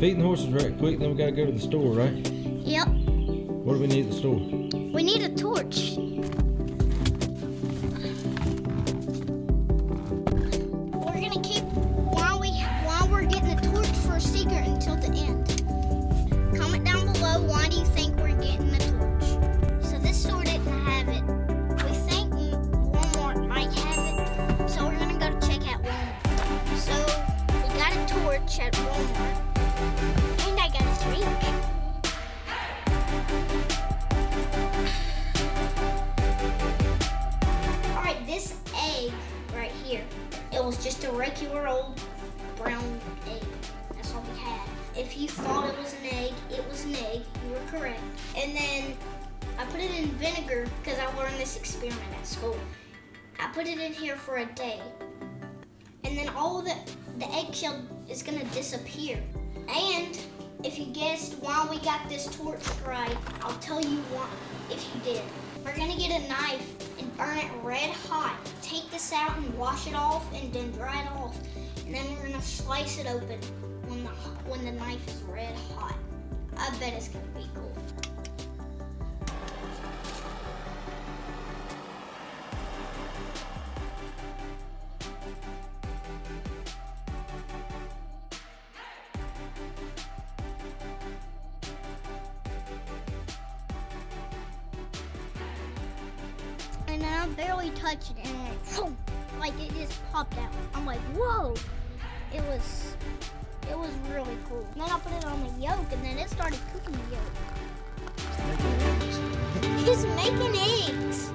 feeding the horses right quick, then we gotta go to the store, right? Yep. What do we need at the store? We need a torch. We're gonna keep while we're getting the torch for a secret until the end. Comment down below, why do you think we're getting the torch? So this store didn't have it. We think Walmart might have it. So we're gonna go check out Walmart. So we got a torch at Walmart. And I got a drink. Alright, this egg right here, it was just a regular old brown egg. That's all we had. If you thought it was an egg, it was an egg. You were correct. And then I put it in vinegar because I learned this experiment at school. I put it in here for a day. And then all of the eggshell is gonna disappear. And if you guessed why we got this torch right, I'll tell you why if you did. We're gonna get a knife and burn it red hot. Take this out and wash it off and then dry it off. And then we're gonna slice it open when the knife is red hot. I bet it's gonna be cool. And I barely touched it, and like it just popped out. I'm like, whoa! It was really cool. And then I put it on the yolk, and then it started cooking the yolk. He's making eggs.